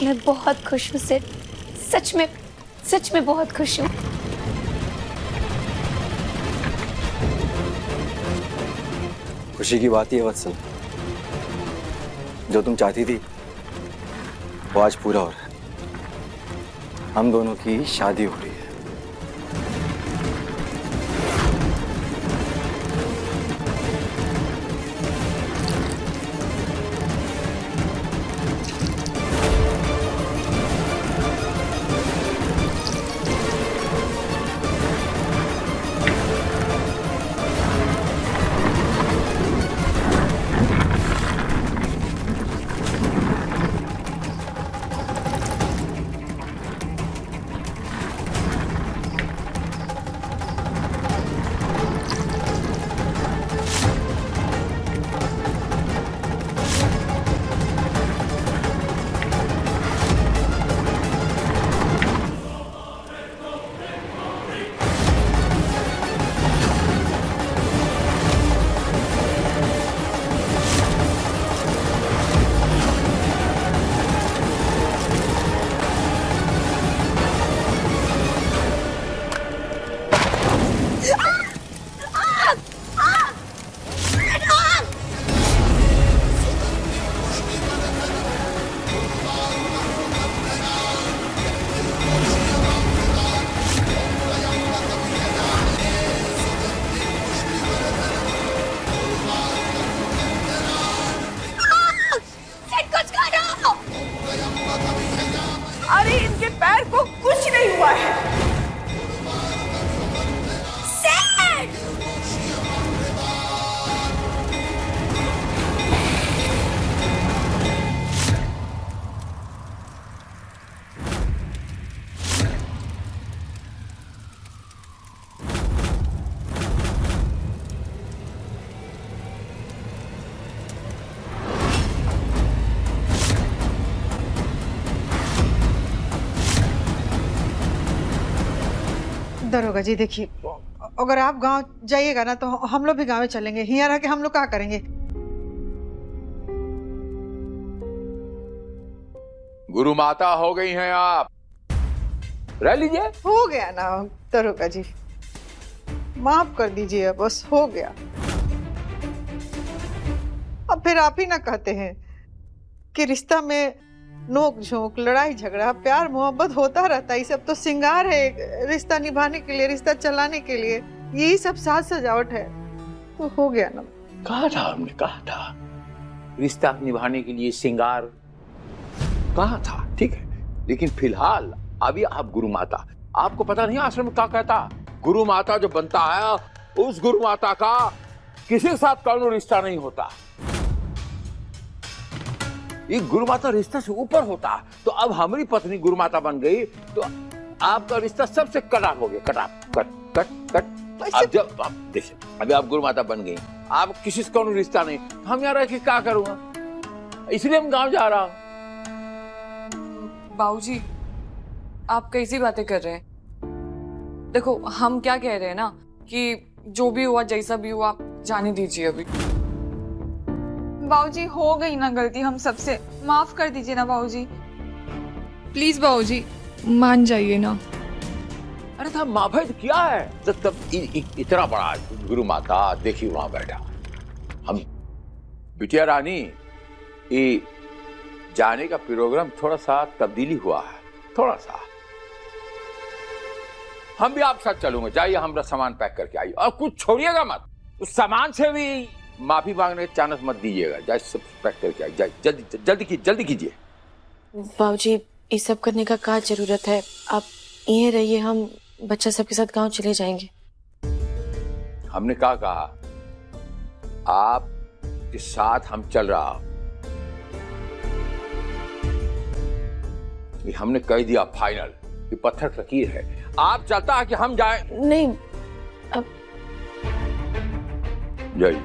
मैं बहुत खुश हूँ सिड, सच में बहुत खुश हूँ। खुशी की बात ही है वत्सल, जो तुम चाहती थी वो आज पूरा हो रहा है। हम दोनों की शादी हो रही है। अरे इनके पैर को कुछ नहीं हुआ है। दरोगा जी देखिए, अगर आप गांव जाइएगा ना तो हम लोग भी गांव में चलेंगे। यहाँ रह के हम लोग क्या करेंगे? गुरु माता हो गई हैं आप, रह लीजिए। हो गया ना दरोगा जी, माफ कर दीजिए, बस हो गया। अब फिर आप ही ना कहते हैं कि रिश्ता में नोक झोंक, लड़ाई झगड़ा, प्यार मोहब्बत होता रहता है। ये सब तो श्रृंगार है, रिश्ता निभाने के लिए, रिश्ता चलाने के लिए, यही सब साज सजावट है। तो हो गया ना। कहा था हमने, कहा था रिश्ता निभाने के लिए श्रृंगार, कहा था, ठीक है। लेकिन फिलहाल अभी आप गुरु माता, आपको पता नहीं आश्रम में क्या कहता, गुरु माता जो बनता है उस गुरु माता का किसी के साथ कौनो रिश्ता नहीं होता। ये गुरु माता रिश्ता से ऊपर होता। तो अब हमारी पत्नी गुरु माता बन गई तो आपका रिश्ता सबसे कटा हो गया, कट। अब जब आप देखिए, अभी आप गुरु माता बन गई, आप किसी से कौन रिश्ता नहीं, हम यहाँ रह के क्या करूंगा, इसलिए हम गांव जा रहा। बाबूजी आप कैसी बातें कर रहे हैं? देखो हम क्या कह रहे हैं ना कि जो भी हुआ जैसा भी हुआ जाने दीजिए अभी। बाबूजी हो गई ना गलती हम सबसे, माफ कर दीजिए ना बाबूजी। प्लीज बाबूजी मान जाइए ना। अरे था माफी किया है तब इतना बड़ा गुरु माता देखी वहां बैठा। हम बिटिया रानी, ये जाने का प्रोग्राम थोड़ा सा तब्दीली हुआ है, थोड़ा सा। हम भी आप साथ चलूंगे, जाइए हमारा सामान पैक करके आइए और कुछ छोड़िएगा मत। उस सामान से भी माफी मांगने का चांस मत दीजिएगा। जाइए सब पैक करके आइए, जल्दी कीजिए। बाबूजी ये सब करने का क्या जरूरत है, आप यहीं रहिए, हम बच्चा सबके साथ गांव चले जाएंगे। हमने क्या कहा, आप के साथ हम चल रहा। ये हमने कह दिया फाइनल, ये पत्थर लकीर है। आप चाहता है कि हम जाएं? नहीं अब जाइए।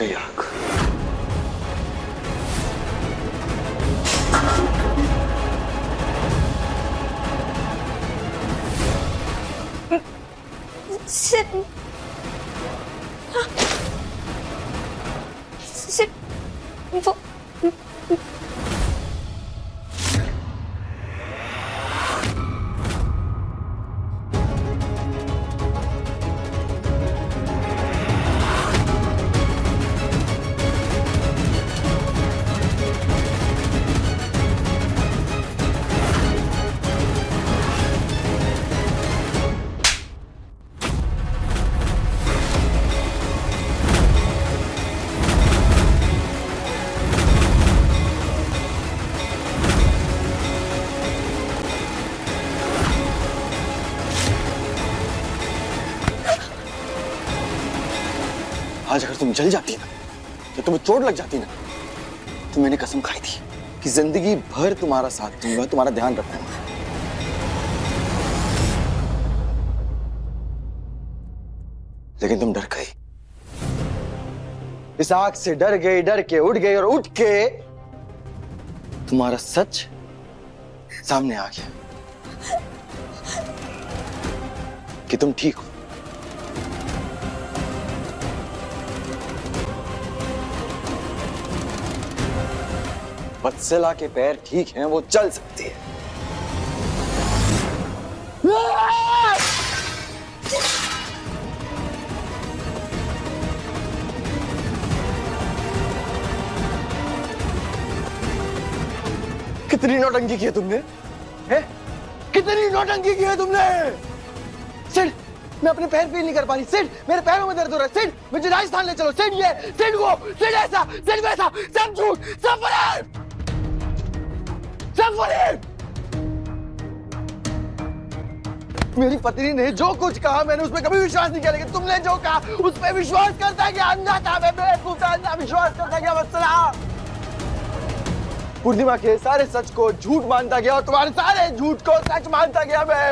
गई आग। सिड वो आज अगर तुम जल जाती ना, तो तुम्हें चोट लग जाती ना, तो मैंने कसम खाई थी कि जिंदगी भर तुम्हारा साथ दूंगा, तुम्हारा ध्यान रखूंगा। लेकिन तुम डर गई, इस आग से डर गई, डर के उठ गई और उठ के तुम्हारा सच सामने आ गया कि तुम ठीक हो। वत्सला के पैर ठीक हैं, वो चल सकती है। कितनी नौटंकी की है तुमने, हैं? कितनी नौटंकी की है तुमने? सिड, मैं अपने पैर फील नहीं कर पा रही। सिड, मेरे पैरों में दर्द हो रहा है। सिड, मुझे राजस्थान ले चलो। सिड, ये, सिड वो, सिड ऐसा, सिड वैसा, सब झूठ, सब फरेब, सब फरेब। मेरी पत्नी ने जो कुछ कहा मैंने उसमें कभी विश्वास नहीं किया, लेकिन तुमने जो कहा उस पर विश्वास करता गया। अंधा था मैं, बेवकूफ था, अंधा विश्वास करता गया। वत्सला, पूर्णिमा के सारे सच को झूठ मानता गया और तुम्हारे सारे झूठ को सच मानता गया मैं,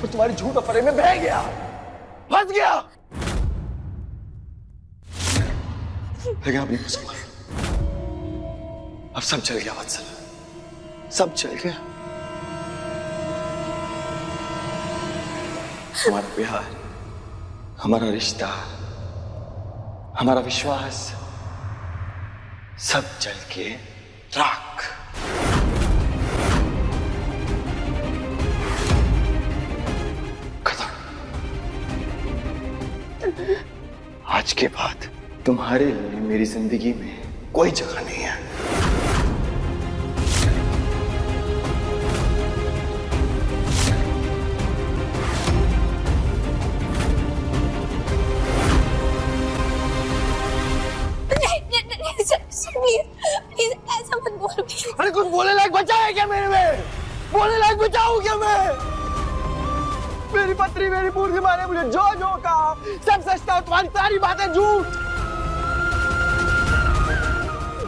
और तुम्हारी झूठ और फरेब में बह गया, फंस गया। लेकिन अब नहीं हो सकता, अब सब चल गया वत्सल, सब चल गया। हमारा प्यार, हमारा रिश्ता, हमारा विश्वास सब जल के राख। खत्म। आज के बाद तुम्हारे लिए मेरी जिंदगी में कोई जगह नहीं है। प्लीज ऐसा मत बोलो। अरे कुछ बोलने लायक बचा है क्या मेरे में? बोलने लायक बचा हूं क्या मैं? मेरी पत्नी, मेरी पूर्णिमा ने मुझे जो जो कहा सब सच था, तुम्हारी सारी बातें झूठ।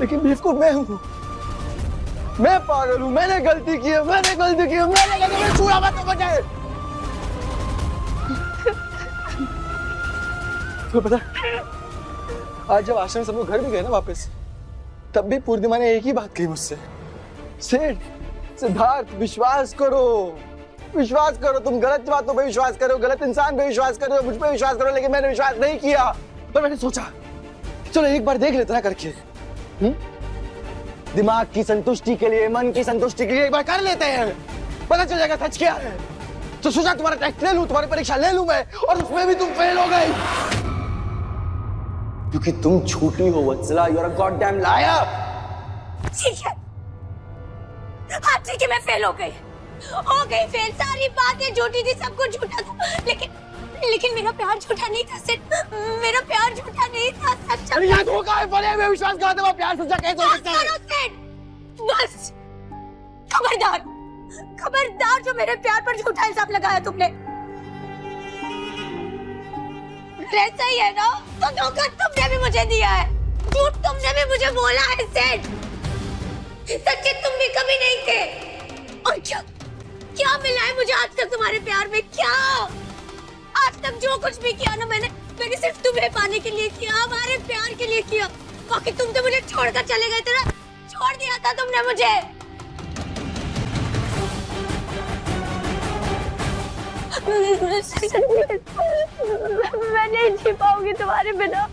लेकिन बेवकूफ मैं हूं, मैं पागल हूं, मैंने गलती की है, मैंने गलती की है, मैंने छुरा मत बचाए। तो पता, आज जब आश्रम सब लोग घर भी गए ना वापस, तब भी पूर्णिमा ने एक ही बात कही मुझसे, सेठ, सिद्धार्थ, विश्वास करो, विश्वास करो। तुम गलत बातों पे विश्वास करो, गलत इंसान पे विश्वास करो, मुझ पे विश्वास करो। लेकिन मैंने विश्वास नहीं किया। पर मैंने सोचा चलो एक बार देख लेते ना करके, दिमाग की संतुष्टि के लिए, मन की संतुष्टि के लिए एक बार कर लेते हैं, पता चल जाएगा सच क्या है। तो सोचा तुम्हारा टेस्ट ले लूं, तुम्हारी परीक्षा ले लूं मैं, और उसमें भी तुम फेल हो गई, क्योंकि तुम झूठी हो Vatsala. You are a goddamn liar. ठीक है, हाँ ठीक है, मैं फेल हो गई फेल। सारी बातें झूठी थी, सब कुछ झूठा था, लेकिन मेरा प्यार झूठा नहीं था सिर्फ, मेरा प्यार झूठा नहीं था, सच्चा। अरे यार धोखा है, फरेब है, विश्वास करते हो, प्यार सच्चा कैसे हो सकता है? बस खबरदार, खबरदार, जो मेरे प्यार पर झूठा इल्जाम लगाया तुमने। ऐसा ही है ना, तो धोखा तुमने भी मुझे दिया है, झूठ तुमने भी मुझे बोला है सेठ। सच्चे तुम भी कभी नहीं थे। और क्या मिला है मुझे आज तक तुम्हारे प्यार में? क्या आज तक जो कुछ भी किया ना मैंने, मैंने सिर्फ तुम्हें पाने के लिए किया, हमारे प्यार के लिए किया। बाकी तुम तो मुझे छोड़कर चले गए थे ना, छोड़ दिया था तुमने मुझे। मैं नहीं जी पाऊंगी तुम्हारे बिना।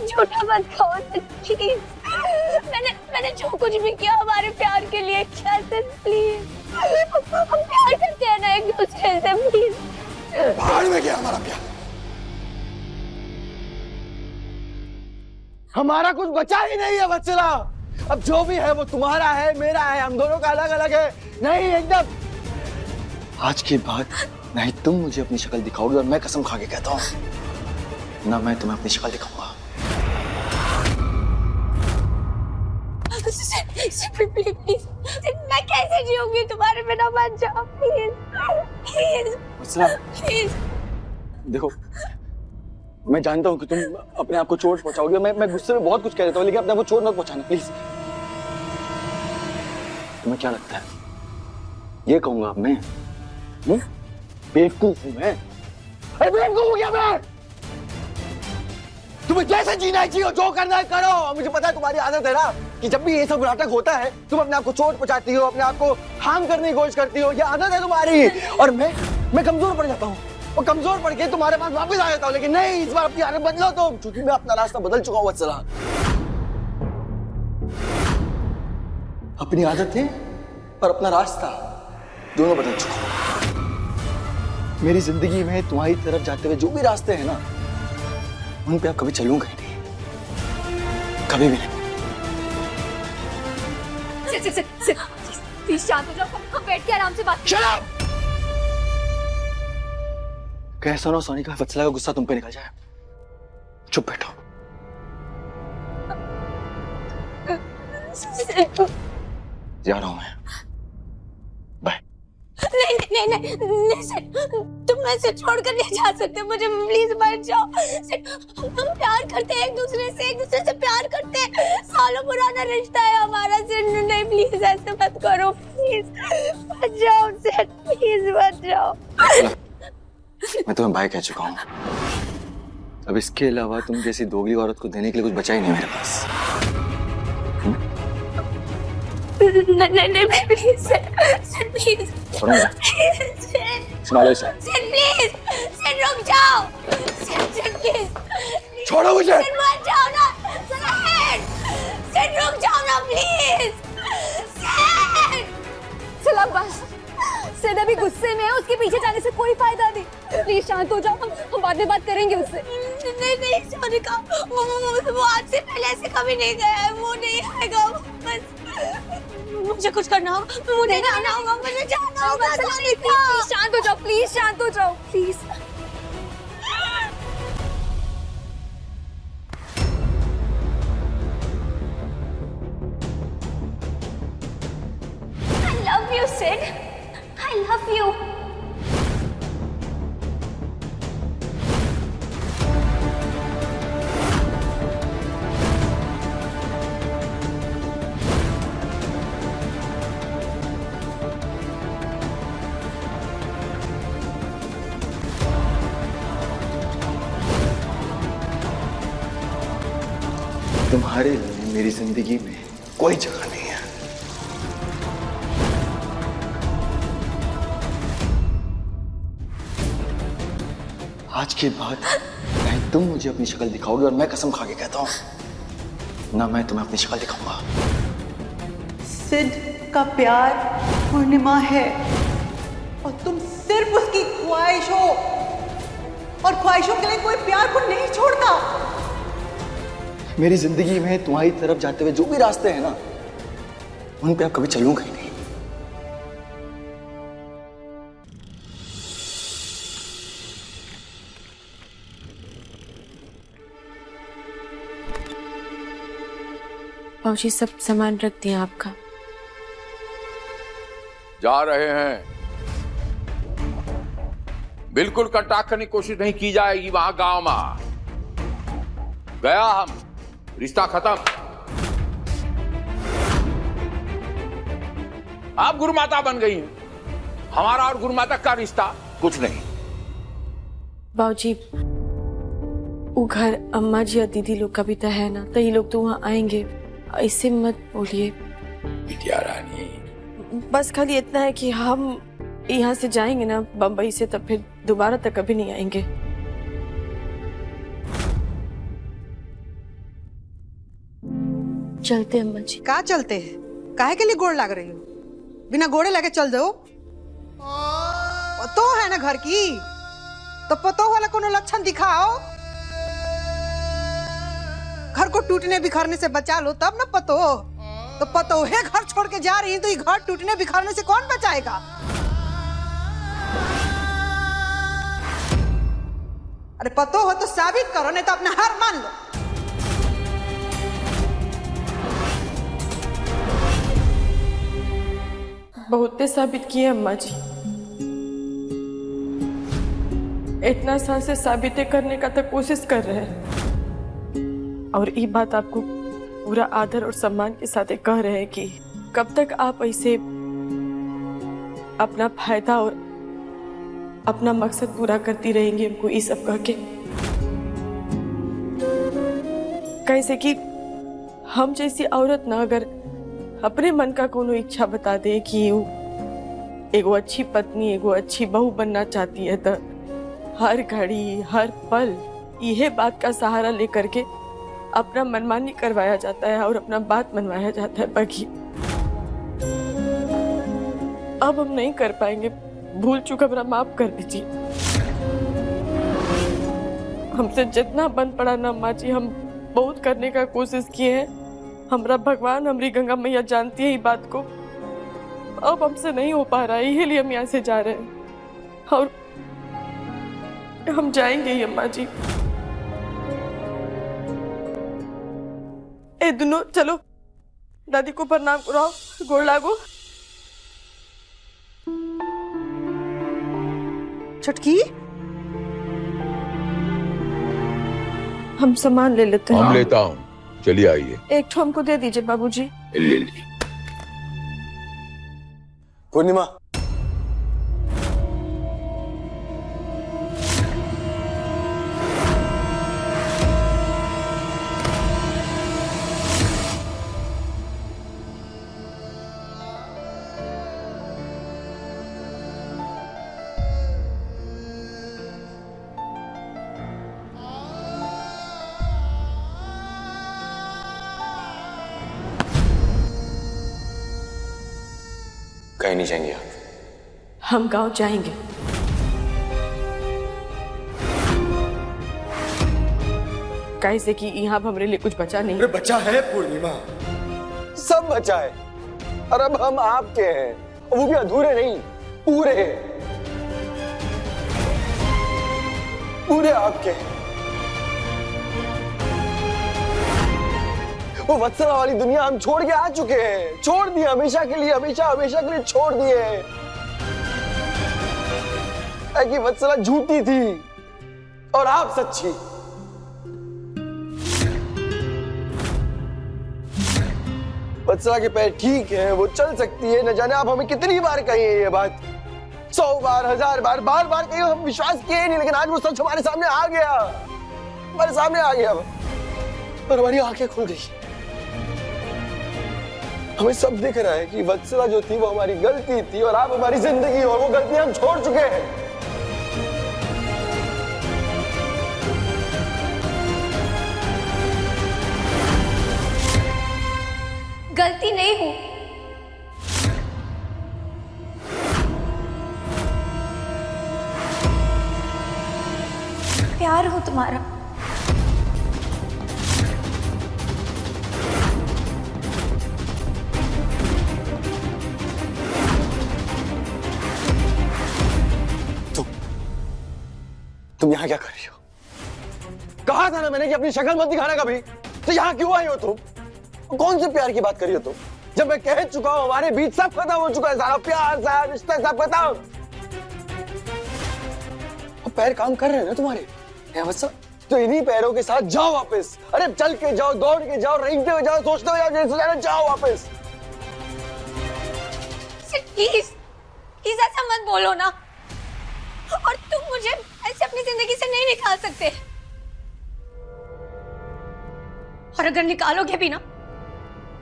झूठा मत खाओ प्लीज। मैंने जो कुछ भी किया हमारे प्यार के लिए किया है, प्लीज। हम प्यार करते हैं ना एक दूसरे से, प्लीज। भाड़ में गया हमारा प्यार। हमारा कुछ बचा ही नहीं है वत्सला। अब जो भी है वो तुम्हारा है, मेरा है, हम दोनों का अलग अलग है। नहीं, एकदम। आज के बाद नहीं तुम मुझे अपनी शक्ल दिखाओगे, और मैं कसम खा के कहता हूँ ना मैं तुम्हें अपनी शक्ल दिखाऊंगा। प्लीज, मैं कैसे जीऊंगी तुम्हारे बिना? मत जाओ प्लीज, प्लीज। Vatsala, please. देखो, मैं जानता हूँ कि तुम अपने आप को चोट पहुंचाओगे। मैं गुस्से में बहुत कुछ कह देता हूँ, लेकिन अपने आप को चोट मत पहुंचाना प्लीज। तुम्हें क्या लगता है ये कहूंगा अब मैं? बेवकूफ हूं मैं? अरे बेवकूफ हूं क्या मैं? तुम्हें जैसे जीना है जियो, जो करना है करो। मुझे पता है तुम्हारी आदत है ना कि जब भी ये सब नाटक होता है तुम अपने आप को चोट पहुंचाती हो, अपने आप को हार्म करने की कोशिश करती हो। ये आदत है तुम्हारी। और मैं कमजोर पड़ जाता हूँ, और कमजोर पड़ के तुम्हारे पास वापस आ जाता हूँ। लेकिन नहीं, इस बार अपनी आदत बदलो तुम, क्योंकि मैं अपना रास्ता बदल चुका हूँ वत्सला। अपनी आदतें और अपना रास्ता दोनों बदल चुका हूँ। मेरी जिंदगी में तुम्हारी तरफ जाते हुए जो भी रास्ते हैं ना, उन पे आप कभी चलूंगा ही नहीं, कभी भी नहीं। प्लीज शांत हो जाओ, हम बैठ के आराम से बात करें। Shut up! कैसा ना सोनी का वत्सला का गुस्सा तुम पे निकल जाए। चुप बैठो। जा रहा हूं मैं। बाय। नहीं सर, तुम ऐसे छोड़कर नहीं जा सकते मुझे। प्लीज मत जाओ। हम प्यार करते हैं एक दूसरे से प्यार करते हैं। सालों पुराना रिश्ता है हमारा सर। नहीं, प्लीज ऐसे मत करो, प्लीज मत जाओ सर, प्लीज मत जाओ। मैं तुम्हें बाय कह चुका हूँ। अब इसके अलावा तुम जैसी दोगली औरत को देने के लिए कुछ बचा ही नहीं मेरे पास। नहीं प्लीज सर, प्लीज प्लीज रुक जाओ सर, प्लीज छोड़ो मुझे। मत जाओ ना सर, रुक जाओ ना प्लीज चला बस। सिड अभी गुस्से में है, उसके पीछे जाने से कोई फायदा नहीं। प्लीज शांत हो जाओ, हम बाद में बात करेंगे उससे। नहीं सोनिका, वो आज से पहले ऐसे कभी नहीं गया है। वो नहीं आएगा। बस मुझे कुछ करना होगा, मुझे जाना होगा, मुझे जाना होगा। शांत हो जाओ प्लीज, शांत हो जाओ please. I love you, Sid. I love you. तुम्हारे लिए मेरी जिंदगी में कोई जगह नहीं है। आज के बाद नहीं तुम मुझे अपनी शक्ल दिखाओगे, और मैं कसम खा के कहता हूं ना मैं तुम्हें अपनी शक्ल दिखाऊंगा। सिड का प्यार पूर्णिमा है, और तुम सिर्फ उसकी ख्वाहिश हो, और ख्वाहिशों के लिए कोई प्यार को नहीं छोड़ता। मेरी जिंदगी में तुम्हारी तरफ जाते हुए जो भी रास्ते हैं ना, उन पे आप कभी चलूंगा ही नहीं। बाबूजी सब सामान रख दिया आपका। जा रहे हैं। बिल्कुल कांटेक्ट करने की कोशिश नहीं की जाएगी वहां गांव में। गया हम, रिश्ता खत्म। आप गुरुमाता बन गई हैं, हमारा और गुरुमाता का रिश्ता कुछ नहीं। बाबूजी वो घर अम्मा जी या दीदी लोग का भी तो है ना, तो ये लोग तो वहाँ आएंगे, ऐसे मत बोलिए। बिटिया रानी, बस खाली इतना है कि हम यहाँ से जाएंगे ना बम्बई से, तब फिर दोबारा तक कभी नहीं आएंगे। चलते अम्मा जी। कहाँ चलते हैं? काहे के लिए गोड़ लाग रही हो? बिना गोड़े लगे चल दो। तो है ना घर की, तो पतो वाला कोनो लक्षण दिखाओ। घर को टूटने बिखरने से बचा लो तब ना पतो। तो पतो है घर छोड़ के जा रही है, तो ये घर टूटने बिखरने से कौन बचाएगा? अरे पतो हो तो साबित करो, नहीं तो अपना हार मान लो। बहुते साबित किए अम्मा जी, इतना साल से साबित करने का तो कोशिश कर रहे हैं, और ये बात आपको पूरा आदर और सम्मान के साथ कह रहे हैं कि कब तक आप ऐसे अपना फायदा और अपना मकसद पूरा करती रहेंगी हमको ये सब कह के। कैसे कि हम जैसी औरत ना अगर अपने मन का कोनो इच्छा बता दे कि एगो अच्छी पत्नी, एगो अच्छी बहू बनना चाहती है, तो हर घड़ी हर पल यह बात का सहारा लेकर के अपना मनमानी करवाया जाता है और अपना बात मनवाया जाता है। बाकी अब हम नहीं कर पाएंगे, भूल चुका, अपना माफ कर दीजिए। हमसे जितना बन पड़ा ना अम्मा जी, हम बहुत करने का कोशिश किए हैं। हमरा भगवान, हमारी गंगा मैया जानती है ये बात को। अब हमसे नहीं हो पा रहा है, यही लिए हम यहाँ से जा रहे हैं, और हम जाएंगे ही अम्मा जी। ए दोनों चलो, दादी को प्रणाम कराओ, गोड़ लागो। छुटकी, हम सामान ले लेते हैं। हम लेता हूँ, चलिए आइए। एक ठो हमको दे दीजिए बाबूजी। ले ली। पूर्णिमा, कहीं नहीं जाएंगे आप? हम गांव जाएंगे। कैसे कि यहाँ अब हमारे लिए कुछ बचा नहीं। अरे बचा है पूर्णिमा, सब बचा है, और अब हम आपके हैं, वो भी अधूरे नहीं, पूरे पूरे आपके। वो वत्सला वाली दुनिया हम छोड़ के आ चुके हैं, छोड़ दिए हमेशा के लिए, हमेशा हमेशा के लिए छोड़ दिए। कि वत्सला झूठी थी और आप सच्ची। वत्सला के पैर ठीक है, वो चल सकती है। न जाने आप हमें कितनी बार कही है ये बात, 100 बार, 1000 बार, बार बार कही, हम विश्वास किए नहीं, लेकिन आज वो सच हमारे सामने आ गया, हमारे सामने आ गया, और हमारी आंखें खुल गई। हमें सब दिख रहा है कि वत्सला जो थी वो हमारी गलती थी, और आप हमारी जिंदगी, और वो गलती हम छोड़ चुके हैं। गलती नहीं हूं, प्यार हो तुम्हारा। तुम यहाँ क्या कर रही हो? कहा था ना मैंने कि अपनी शक्ल मत दिखाना कभी, तो यहाँ क्यों आई हो तुम? कौन से प्यार की बात कर रही हो तुम? जब मैं कह चुका हूं हमारे बीच सब खत्म हो चुका है, सारा प्यार, सारा रिश्ता, सब खत्म। पैर काम कर रहे हैं ना तुम्हारे? तो इन्हीं पैरों के साथ जाओ वापस। अरे चल के जाओ, दौड़ के जाओ, रेंगते हुए जाओ, सोचते हुए जाओ, जाओ वापस। प्लीज प्लीज ऐसा मत बोलो ना, और तुम मुझे इसे अपनी जिंदगी से नहीं निकाल सकते। और अगर निकालोगे भी ना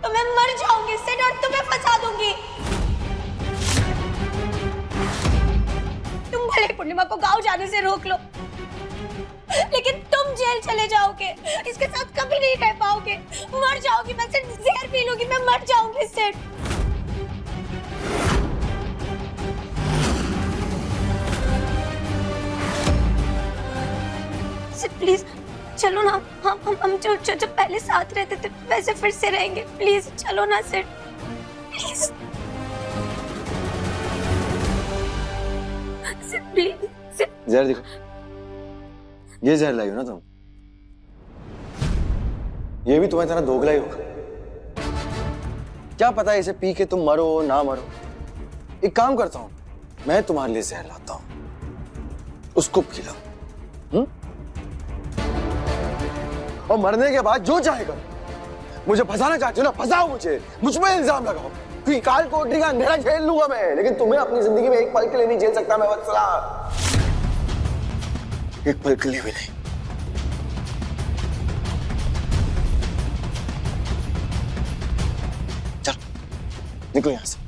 तो मैं मर जाऊंगी सिड और तुम्हें फंसा दूंगी। तुम भले पूर्णिमा को गांव जाने से रोक लो, लेकिन तुम जेल चले जाओगे, इसके साथ कभी नहीं रह पाओगे, मर जाओगी। मैं सिर्फ जहर पी लूंगी, मैं मर जाऊंगी सिड। सिड प्लीज चलो ना, हम जो पहले साथ रहते थे वैसे फिर से रहेंगे। प्लीज चलो ना सिड, प्लीज सिड प्लीज सिड। जहर देखो, ये जहर लाई हो ना तुम, ये भी तुम्हें तरह दोगला ही होगा। क्या पता है इसे पी के तुम मरो ना मरो। एक काम करता हूं, मैं तुम्हारे लिए जहर लाता हूं, उसको पी लो। और मरने के बाद जो चाहे करो। मुझे फंसाना चाहते हो ना, फंसाओ मुझे, मुझ पर इल्जाम लगाओ, क्योंकि काल कोठरी का अंधेरा झेल लूंगा मैं, लेकिन तुम्हें अपनी जिंदगी में एक पल के लिए नहीं झेल सकता मैं वत्सला, एक पल के लिए भी नहीं। चल निकलो यहां से।